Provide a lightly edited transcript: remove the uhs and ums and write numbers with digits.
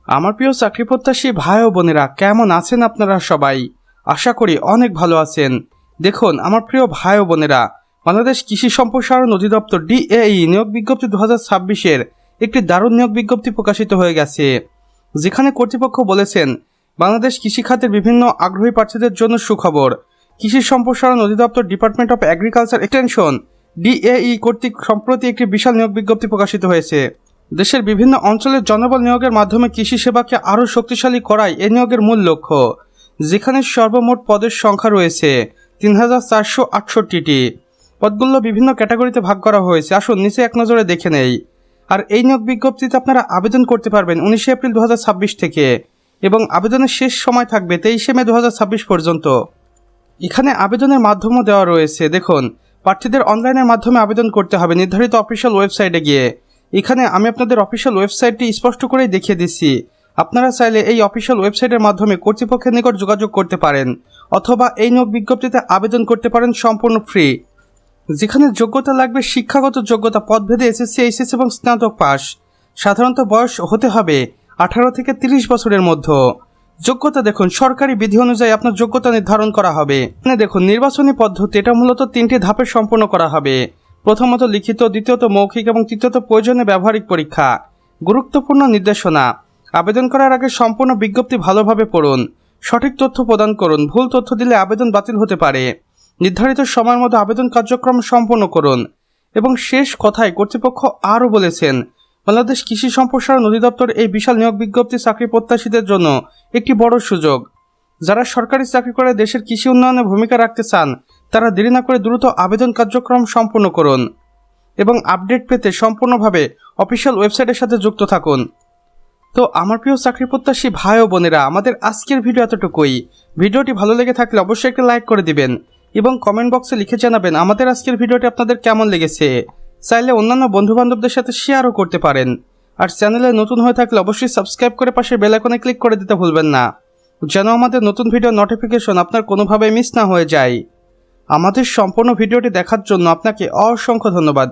আমার প্রিয় চাকরি প্রত্যাশী ভাই ও বোনেরা, কেমন আছেন আপনারা সবাই? আশা করি অনেক ভালো আছেন। দেখুন আমার প্রিয় ভাই ও বোনেরা, বাংলাদেশ কৃষি সম্প্রসারণ অধিদপ্তর DAE নিয়োগ বিজ্ঞপ্তি 2026-এর একটি দারুণ নিয়োগ বিজ্ঞপ্তি প্রকাশিত হয়ে গেছে, যেখানে কর্তৃপক্ষ বলেছেন বাংলাদেশ কৃষি খাতের বিভিন্ন আগ্রহী প্রার্থীদের জন্য সুখবর। কৃষি সম্প্রসারণ অধিদপ্তর department of agriculture extension DAE কর্তৃক সম্প্রতি একটি বিশাল নিয়োগ বিজ্ঞপ্তি প্রকাশিত হয়েছে। দেশের বিভিন্ন অঞ্চলের জনবল নিয়োগের মাধ্যমে কৃষি সেবাকে আরও শক্তিশালী করাই এ নিয়োগের মূল লক্ষ্য, যেখানে সর্বমোট পদের সংখ্যা রয়েছে 3468টি। পদগুলো বিভিন্ন ক্যাটাগরিতে ভাগ করা হয়েছে। আসুন নিচে এক নজরে দেখে নেই। আর এই নিয়োগ বিজ্ঞপ্তিতে আপনারা আবেদন করতে পারবেন 19 এপ্রিল 2026 থেকে, এবং আবেদনের শেষ সময় থাকবে 23 মে 2026 পর্যন্ত। এখানে আবেদনের মাধ্যমও দেওয়া রয়েছে। দেখুন, প্রার্থীদের অনলাইনের মাধ্যমে আবেদন করতে হবে নির্ধারিত অফিসিয়াল ওয়েবসাইটে গিয়ে। এখানে আমি আপনাদের অফিসিয়াল ওয়েবসাইটটি স্পষ্ট করেই দেখিয়ে দিচ্ছি। আপনারা চাইলে এই অফিসিয়াল ওয়েবসাইটের মাধ্যমে কর্তৃপক্ষের নিকট যোগাযোগ করতে পারেন, অথবা এই নিয়োগ বিজ্ঞপ্তিতে আবেদন করতে পারেন সম্পূর্ণ ফ্রি। যেখানে যোগ্যতা লাগবে শিক্ষাগত যোগ্যতা, পদভেদে SSC, HSC এবং স্নাতক পাস। সাধারণত বয়স হতে হবে 18 থেকে 30 বছরের মধ্যে। যোগ্যতা দেখুন, সরকারি বিধি অনুযায়ী আপনার যোগ্যতা নির্ধারণ করা হবে। এখানে দেখুন নির্বাচনী পদ্ধতি, এটা মূলত 3টি ধাপে সম্পন্ন করা হবে। প্রথমত লিখিত, দ্বিতীয়ত মৌখিক এবং তৃতীয়ত প্রয়োজনীয় ব্যবহারিক পরীক্ষা। গুরুত্বপূর্ণ নির্দেশনা: আবেদন করার আগে সম্পূর্ণ বিজ্ঞপ্তি ভালোভাবে পড়ুন, সঠিক তথ্য প্রদান করুন। ভুল তথ্য দিলে আবেদন বাতিল হতে পারে। নির্ধারিত সময়ের মধ্যে আবেদন কার্যক্রম সম্পন্ন করুন। এবং শেষ কথায় কর্তৃপক্ষ আরও বলেছেন, বাংলাদেশ কৃষি সম্প্রসারণ অধিদপ্তর এই বিশাল নিয়োগ বিজ্ঞপ্তি চাকরি প্রত্যাশীদের জন্য একটি বড় সুযোগ। যারা সরকারি চাকরি করে দেশের কৃষি উন্নয়নে ভূমিকা রাখতে চান, তারা দেরি না করে দ্রুত আবেদন কার্যক্রম সম্পূর্ণ করুন এবং আপডেট পেতে সম্পূর্ণভাবে অফিসিয়াল ওয়েবসাইটের সাথে যুক্ত থাকুন। তো আমার প্রিয় চাকরি প্রত্যাশী ভাই ও বোনেরা, আমাদের আজকের ভিডিও এতটুকুই। ভিডিওটি ভালো লেগে থাকলে অবশ্যই একটি লাইক করে দিবেন এবং কমেন্ট বক্সে লিখে জানাবেন আমাদের আজকের ভিডিওটি আপনাদের কেমন লেগেছে। চাইলে অন্যান্য বন্ধুবান্ধবদের সাথে শেয়ারও করতে পারেন। আর চ্যানেলে নতুন হয়ে থাকলে অবশ্যই সাবস্ক্রাইব করে পাশে বেল আইকনে ক্লিক করে দিতে ভুলবেন না, যেন আমাদের নতুন ভিডিও নোটিফিকেশন আপনার কোনোভাবে মিস না হয়ে যায়। আমাদের সম্পূর্ণ ভিডিওটি দেখার জন্য আপনাকে অসংখ্য ধন্যবাদ।